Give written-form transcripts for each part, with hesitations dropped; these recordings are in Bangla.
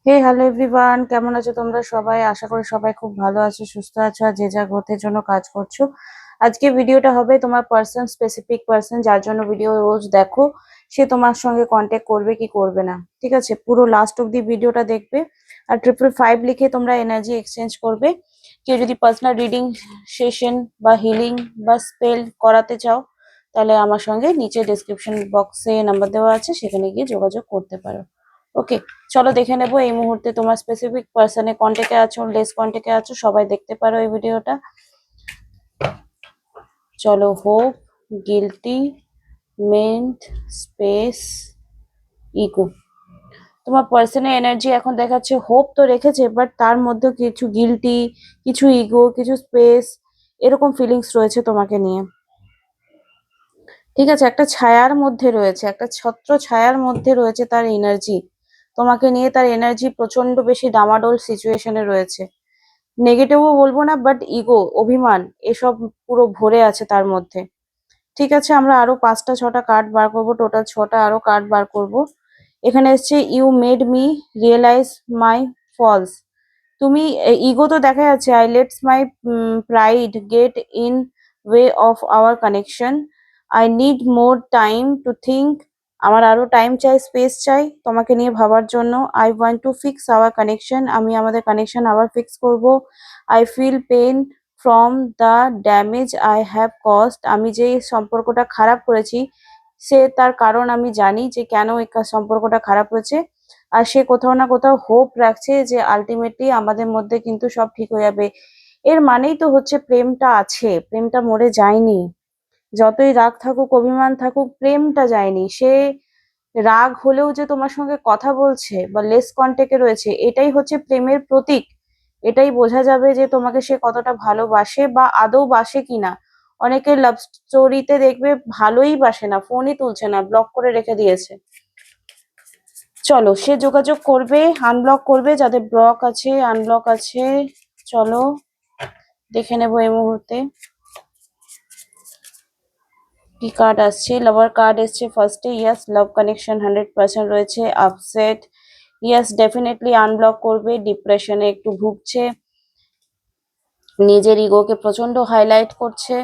হ্যালো এভরিওয়ান, কেমন আছো তোমরা সবাই? আশা করি সবাই খুব ভালো আছো, সুস্থ আছো আর যে যা গ্রোথের জন্য কাজ করছো। আজকে ভিডিওটা হবে তোমার স্পেসিফিক পার্সন যার জন্য ভিডিও রোজ দেখো, সে তোমার সঙ্গে কন্ট্যাক্ট করবে কি করবে না। ঠিক আছে, পুরো লাস্ট অব্দি ভিডিওটা দেখবে। আর 555 লিখে তোমরা এনার্জি এক্সচেঞ্জ করবে। কেউ যদি পার্সোনাল রিডিং সেশন বা হিলিং বা স্পেল করাতে চাও, তাহলে আমার সঙ্গে নিচে ডেসক্রিপশন বক্সে নাম্বার দেওয়া আছে, সেখানে গিয়ে যোগাযোগ করতে পারো। ওকে, চলো দেখে নেবো এই মুহূর্তে তোমার স্পেসিফিক পার্সনে কন্ট্যাক্টে আছো, লেস কন্ট্যাক্টে আছো, সবাই দেখতে পারো এই ভিডিওটা। চলো, hope, guilty, meant, space, ego. তোমার পার্সনের এনার্জি এখন দেখাচ্ছে হোপ তো রেখেছে, বাট তার মধ্যে কিছু গিলটি, কিছু ইগো, কিছু স্পেস, এরকম ফিলিংস রয়েছে তোমাকে নিয়ে। ঠিক আছে, একটা ছায়ার মধ্যে রয়েছে, একটা ছত্র ছায়ার মধ্যে রয়েছে তার এনার্জি। তোমাকে নিয়ে তার এনার্জি প্রচন্ড বেশি ডামাডোল সিচুয়েশনে রয়েছে। নেগেটিভও বলবো না, বাট ইগো, অভিমান, এসব পুরো ভরে আছে তার মধ্যে। ঠিক আছে, আমরা আরো 5টা 6টা কার্ড বার করবো, টোটাল 6টা আরো কার্ড বার করব। এখানে এসছে you made me realise my faults. তুমি, ইগো তো দেখা যাচ্ছে, I lets my pride get in way of our connection. I need more time to think. আমার আরো টাইম চাই, স্পেস চাই তোমাকে নিয়ে ভাবার জন্য। I want to fix our connection, আমি আমাদের কানেকশন আবার ফিক্স করব। I feel pain from the damage I have caused, আমি যে সম্পর্কটা খারাপ করেছি সে তার কারণ আমি জানি যে কেন এই সম্পর্কটা খারাপ হয়েছে। আর সে কোথাও না কোথাও হোপ রাখছে যে আলটিমেটলি আমাদের মধ্যে কিন্তু সব ঠিক হয়ে যাবে। এর মানেই তো হচ্ছে প্রেমটা আছে, প্রেমটা মরে যায়নি। যতই রাগ থাকুক, অভিমান থাকুক, প্রেমটা যায়নি। সে রাগ হলেও যে তোমার সঙ্গে কথা বলছে বা লেস কন্টেক্টে রয়েছে, এটাই হচ্ছে প্রেমের প্রতীক। এটাই বোঝা যাবে যে তোমাকে সে কতটা ভালোবাসে বা আদৌ বাসে কিনা। অনেকে লাভ স্টোরিতে দেখবে ভালোই বাসে না, ফোনই তুলছে না, ব্লক করে রেখে দিয়েছে। চলো, সে যোগাযোগ করবে, আনব্লক করবে যাদের ব্লক আছে, আনব্লক আছে। চলো দেখে নেবো এই মুহূর্তে কি কার্ড আসছে। লাভার কার্ড এসছে ফার্স্টে। ইয়াস, লাভ কানেকশন 100% রয়েছে। আপসেট, ইয়াস ডেফিনেটলি আনব্লক করবে। ডিপ্রেশনে একটু ভুগছে, নিজের ইগোকে প্রচন্ড হাইলাইট করছে।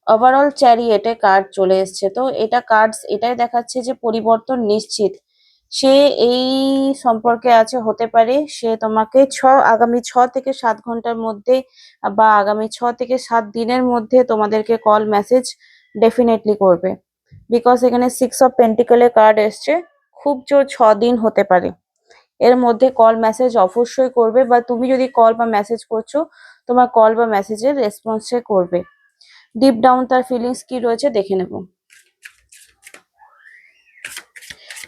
ওভারঅল চ্যারিয়েটে কার্ড চলে এসছে, তো এটা কার্ডস এটাই দেখাচ্ছে যে পরিবর্তন নিশ্চিত। সে এই সম্পর্কে আছে, হতে পারে সে তোমাকে আগামী 6 থেকে 7 ঘন্টার মধ্যে বা আগামী 6 থেকে 7 দিনের মধ্যে তোমাদেরকে কল মেসেজ ডেফিনেটলি করবে। বিকজ এখানে 6 অফ পেন্টিকেলের কার্ড এসছে, খুব জোর 6 দিন হতে পারে এর মধ্যে কল মেসেজ অবশ্যই করবে, বা তুমি যদি কল বা মেসেজ করছো, তোমার কল বা মেসেজের রেসপন্স সে করবে। ডিপ ডাউন তার ফিলিংস কি রয়েছে দেখে নেব।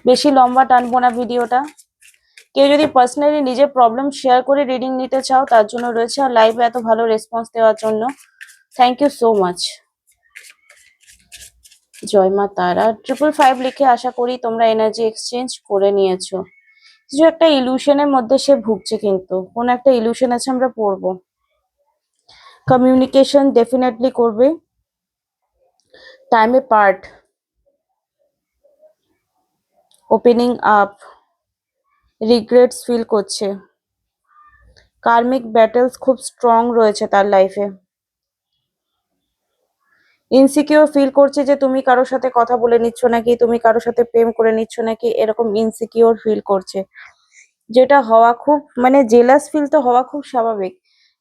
বেশি লম্বা টানবো না ভিডিওটা। কেউ যদি পার্সোনালি নিজের প্রবলেম শেয়ার করে রিডিং নিতে চাও, তার জন্য রয়েছে। আর লাইভে এত ভালো রেসপন্স দেওয়ার জন্য থ্যাংক ইউ সো মাচ। জয় মা তারা। 555 লিখে আশা করি তোমরা এনার্জি এক্সচেঞ্জ করে নিয়েছো। কিছু একটা ইলুশনের মধ্যে সে ভুগছে, কিন্তু কোন একটা ইলুশন আছে, আমরা পড়বো। কমিউনিকেশন ডেফিনেটলি করবে। টাইমে part, opening up, regrets feel করছে। কার্মিক ব্যাটেলস খুব স্ট্রং রয়েছে তার লাইফে। ইনসিকিউর ফিল করছে যে তুমি কারোর সাথে কথা বলে নিচ্ছ নাকি, তুমি কারোর সাথে প্রেম করে নিচ্ছ নাকি, এরকম ইনসিকিউর ফিল করছে। যেটা হওয়া খুব, মানে জেলাস ফিল তো হওয়া খুব স্বাভাবিক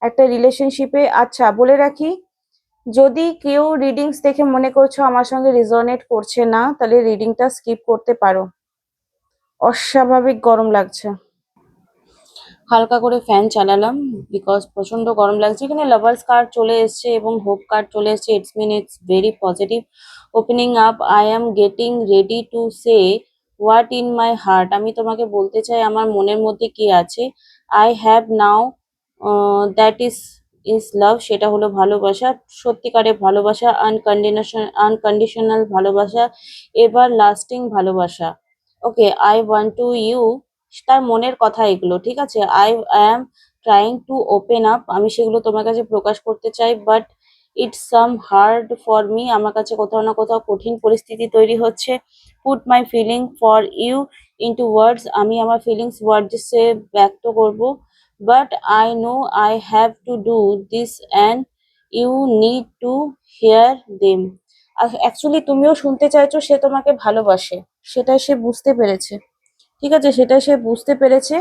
একটা রিলেশনশিপে। আচ্ছা বলে রাখি, যদি কেউ রিডিংস দেখে মনে করছো আমার সঙ্গে রিজনেট করছে না, তাহলে রিডিংটা স্কিপ করতে পারো। অস্বাভাবিক গরম লাগছে, হালকা করে ফ্যান চালালাম বিকজ প্রচন্ড গরম লাগছে। এখানে লাভার্স কার্ড চলে এসছে এবং হোপ কার্ড চলে এসছে। It's mean it's very positive. Opening up, I am getting ready to say what in my heart, আমি তোমাকে বলতে চাই আমার মনের মধ্যে কি আছে। I have now that is love, সেটা হলো ভালোবাসা, সত্যিকারের ভালোবাসা, আনকন্ডিশনাল ভালোবাসা, এভার লাস্টিং ভালোবাসা। Okay, I want to you, তার মনের কথা এগুলো, ঠিক আছে। I am trying to open up, আমি সেগুলো তোমার কাছে প্রকাশ করতে চাই, but it's some hard for me, আমার কাছে কোথাও না কোথাও কঠিন পরিস্থিতি তৈরি হচ্ছে। Put my feeling for you into words, আমি আমার ফিলিংস ওয়ার্ডসে ব্যক্ত করব, but I know I have to do this and you need to hear them. Actually তুমিও শুনতে চাইছো, সে তোমাকে ভালোবাসে, সেটাই সে বুঝতে পেরেছে। ঠিক আছে, সেটাই সে বুঝতে পেরেছে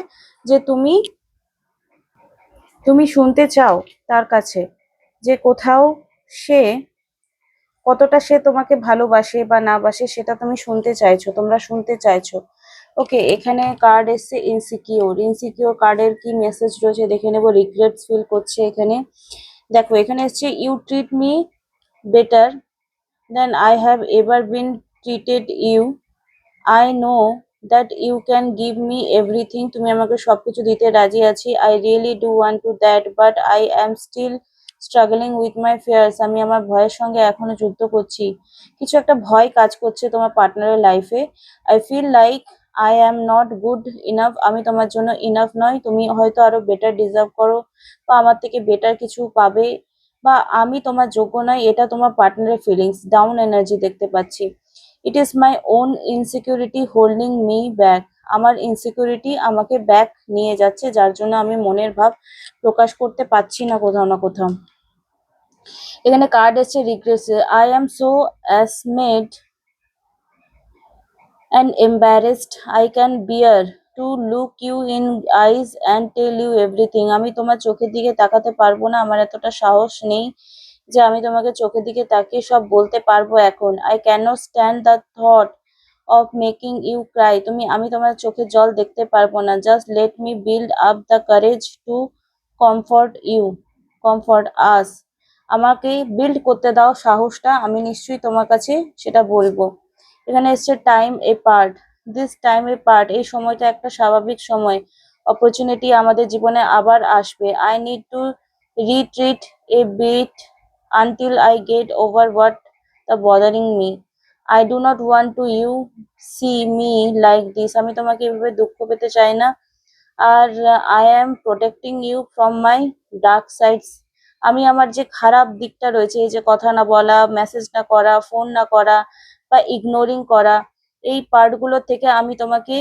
যে তুমি তুমি শুনতে চাও তার কাছে, যে কোথাও সে কতটা সে তোমাকে ভালোবাসে বা না বাসে, সেটা তুমি শুনতে চাইছো, তোমরা শুনতে চাইছো। ওকে, এখানে কার্ড এসছে ইনসিকিউর। ইনসিকিউর কার্ডের কি মেসেজ রয়েছে দেখে নেবো। রিগ্রেটস ফিল করছে এখানে। দেখো, এখানে এসছে you treat me better than I have ever been treated you. I know that you can give me everything, তুমি আমাকে সবকিছু দিতে রাজি আছি। I really do want to that but I am still struggling with my fears, আমি আমার ভয়ের সঙ্গে এখনো যুদ্ধ করছি। কিছু একটা ভয় কাজ করছে তোমার পার্টনারের লাইফে। I feel like I am not good enough, আমি তোমার জন্য ইনাফ নয়, তুমি হয়তো আরো বেটার ডিজার্ভ করো বা আমার থেকে বেটার কিছু পাবে, বা আমি তোমার যোগ্য নয়, এটা তোমার পার্টনারের ফিলিংস। ডাউন এনার্জি দেখতে পাচ্ছি। It is my own insecurity holding me back, আমার ইনসিকিউরিটি আমাকে ব্যাক নিয়ে যাচ্ছে, যার জন্য আমি মনের ভাব প্রকাশ করতে পারছি না কোথাও না কোথাও। এখানে কার্ড এসছে regrets. I am so ashamed and embarrassed I can bear to look you in eyes and tell you everything, আমি তোমার চোখের দিকে তাকাতে পারবো না, আমার এতটা সাহস নেই যে আমি তোমাকে চোখের দিকে তাকিয়ে সব বলতে পারবো এখন। I cannot stand the thought of making you cry, আমি তোমার চোখে জল দেখতে পারবো না। Just let me build up the courage to comfort you, comfort us, আমাকে বিল্ড করতে দাও সাহসটা, আমি নিশ্চয়ই তোমার কাছে সেটা বলবো। এখানে এসছে time A part, this time A part, এই সময়টা একটা স্বাভাবিক সময়। অপরচুনিটি আমাদের জীবনে আবার আসবে। I need to retreat a bit until I get over what the bothering me. I do not want to you see me like this, আমি তোমাকে এভাবে দুঃখ পেতে চাই না। আর I am protecting you from my dark sides, আমি আমার যে খারাপ দিকটা রয়েছে, এই যে কথা না বলা, মেসেজ না করা, ফোন না করা বা ইগনোরিং করা, এই পার্টগুলো থেকে আমি তোমাকে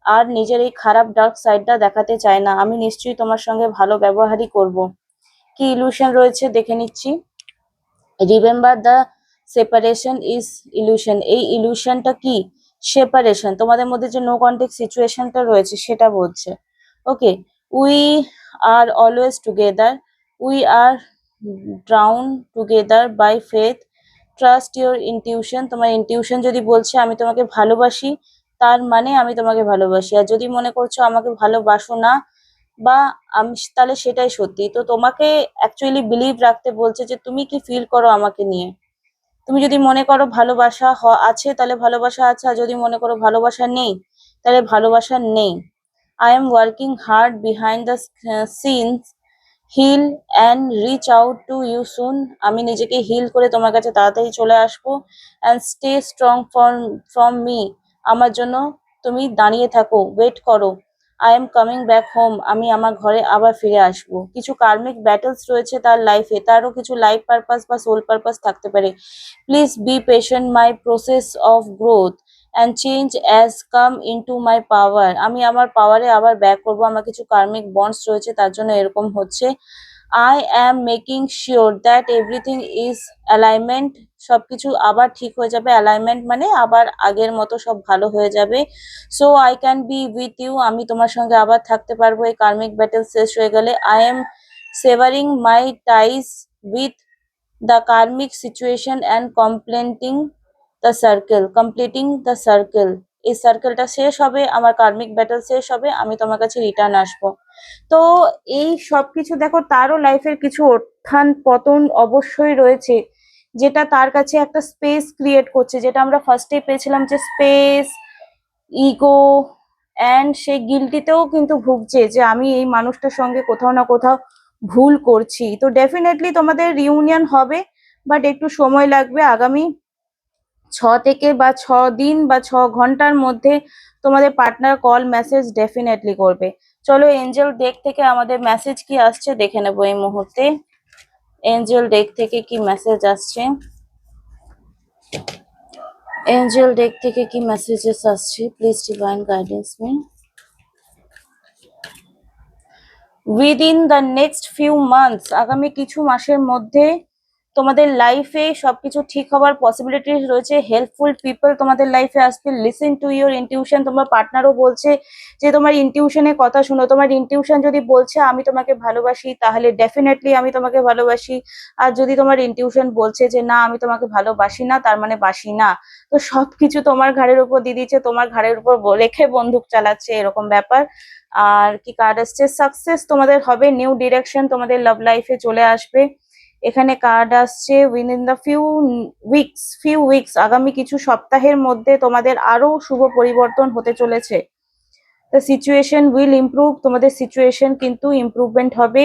আর নিজের এই খারাপ ডার্ক সাইডটা দেখাতে চাই না। আমি নিশ্চয়ই তোমার সঙ্গে ভালো ব্যবহারই করব। কি ইলুশন রয়েছে দেখে নিচ্ছি। Remember the separation is illusion, এই ইলুশনটা কি? সেপারেশন, তোমাদের মধ্যে যে নো কন্টেক্ট সিচুয়েশনটা রয়েছে সেটা বলছে। Okay, we are always together, we are drown together by faith, trust your intuition, তোমার ইনটিউশন যদি বলছে আমি তোমাকে ভালোবাসি, তার মানে আমি তোমাকে ভালোবাসি। আর যদি মনে করছো আমাকে ভালোবাসো না, বা আমি, তাহলে সেটাই সত্যি। তো তোমাকে অ্যাকচুয়ালি বিলিভ রাখতে বলছে যে তুমি কি ফিল করো আমাকে নিয়ে। তুমি যদি মনে করো ভালোবাসা আছে, তাহলে ভালোবাসা আছে, আর যদি মনে করো ভালোবাসা নেই, তাহলে ভালোবাসা নেই। I am working hard behind the scenes, heal and reach out to you soon, আমি নিজেকে হিল করে তোমার কাছে তাড়াতাড়ি চলে আসবো। And stay strong from me, আমার জন্য তুমি দাঁড়িয়ে থাকো, ওয়েট করো। I am coming back home, আমি আমার ঘরে আবার ফিরে আসবো। কিছু কার্মিক ব্যাটলস রয়েছে তার লাইফে, তারও কিছু লাইফ পারপাস বা সোল পারপাস থাকতে পারে। Please be patient, my process of growth and change as come into my power, আমি আমার পাওয়ারে আবার ব্যাক করবো। আমার কিছু কার্মিক বন্ডস রয়েছে, তার জন্য এরকম হচ্ছে। I am making sure that everything is alignment, সবকিছু আবার ঠিক হয়ে যাবে। অ্যালাইনমেন্ট মানে আবার আগের মতো সব ভালো হয়ে যাবে। So I can be with you, আমি তোমার সঙ্গে আবার থাকতে পারবো এই কার্মিক ব্যাটেল শেষ হয়ে গেলে। I am severing my ties with the karmic situation and completing the circle, এই সার্কেলটা শেষ হবে, আমার কার্মিক ব্যাটেল শেষ হবে, আমি তোমার কাছে রিটার্ন আসবো। তো এই সবকিছু দেখো, তারও লাইফের কিছু উত্থান পতন অবশ্যই রয়েছে, যেটা তার কাছে একটা স্পেস ক্রিয়েট করছে, যেটা আমরা ফার্স্টে পেয়েছিলাম যে স্পেস, ইগো, অ্যান্ড সেই গিল্টিতেও কিন্তু ভুগছে যে আমি এই মানুষটার সঙ্গে কোথাও না কোথাও ভুল করছি। তো ডেফিনেটলি তোমাদের রিউনিয়ন হবে, বাট একটু সময় লাগবে। আগামী 6 থেকে বা 6 দিন বা 6 ঘন্টার মধ্যে তোমাদের পার্টনার কল মেসেজ ডেফিনেটলি করবে। চলো এঞ্জেল ডেক থেকে আমাদের মেসেজ কি আসছে দেখে নেবো এই মুহূর্তে। এঞ্জেল ডেক থেকে কি মেসেজ আসছে। এঞ্জেল ডেক থেকে কি মেসেজেস আসছে, please divine guidance me. Within the next few months, আগামী কিছু মাসের মধ্যে তোমাদের লাইফে সবকিছু ঠিক হওয়ার পসিবিলিটিস রয়েছে। হেল্পফুল পিপল তোমাদের লাইফে আসবে। Listen to your intuition. তোমার পার্টনারও বলছে যে তোমার ইনটিউশনের কথা শুনো। তোমার ইনটিউশন যদি বলছে আমি তোমাকে ভালোবাসি, তাহলে ডেফিনেটলি আমি তোমাকে ভালোবাসি। আর যদি তোমার ইনটিউশন বলছে যে না আমি তোমাকে ভালোবাসি না, তার মানে বাসি না। তো সবকিছু তোমার ঘাড়ের উপর দিয়ে দিচ্ছে, তোমার ঘাড়ের উপর রেখে বন্দুক চালাচ্ছে, এরকম ব্যাপার। আর কি কার্ড আসছে, সাকসেস তোমাদের হবে, নিউ ডিরেকশন তোমাদের লাভ লাইফে চলে আসবে। এখানে কার্ড আসছে উইদিন দ্য ফিউ উইকস, আগামী কিছু সপ্তাহের মধ্যে তোমাদের আরো শুভ পরিবর্তন হতে চলেছে। দ্য সিচুয়েশন উইল ইমপ্রুভ, তোমাদের সিচুয়েশন কিন্তু ইমপ্রুভমেন্ট হবে।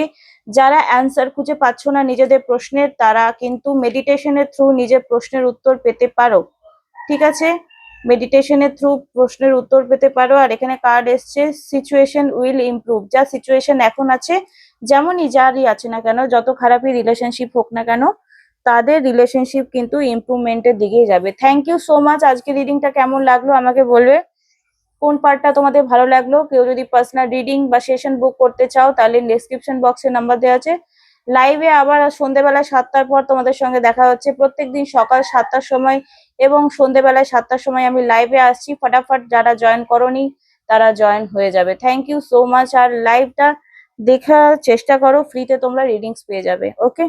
যারা অ্যান্সার খুঁজে পাচ্ছ না নিজেদের প্রশ্নের, তারা কিন্তু মেডিটেশনের থ্রু নিজের প্রশ্নের উত্তর পেতে পারো। ঠিক আছে, মেডিটেশনের থ্রু প্রশ্নের উত্তর পেতে পারো। আর এখানে কার্ড এসছে সিচুয়েশন উইল ইমপ্রুভ, যা সিচুয়েশন এখন আছে, যেমনই যারই আছে না কেন, যত খারাপই রিলেশনশিপ হোক না কেন, তাদের রিলেশনশিপ কিন্তু ইমপ্রুভমেন্টের দিকেই যাবে। Thank you so much. আজকে রিডিংটা কেমন লাগলো আমাকে বলবে, কোন পার্টটা তোমাদের ভালো লাগলো। কেউ যদি পার্সোনাল রিডিং বা সেশন বুক করতে চাও, তাহলে ডেসক্রিপশন বক্সে নাম্বার দেওয়া আছে। লাইভে আবার সন্ধ্যেবেলা 7টার পর তোমাদের সঙ্গে দেখা হচ্ছে। প্রত্যেকদিন সকাল 7টার সময় এবং সন্ধ্যেবেলায় 7টার সময় আমি লাইভে আসছি। ফটাফট যারা জয়েন করোনি তারা জয়েন হয়ে যাবে। Thank you so much. আর লাইভটা দেখার চেষ্টা করো, ফ্রিতে তোমরা রিডিংস পেয়ে যাবে। ওকে।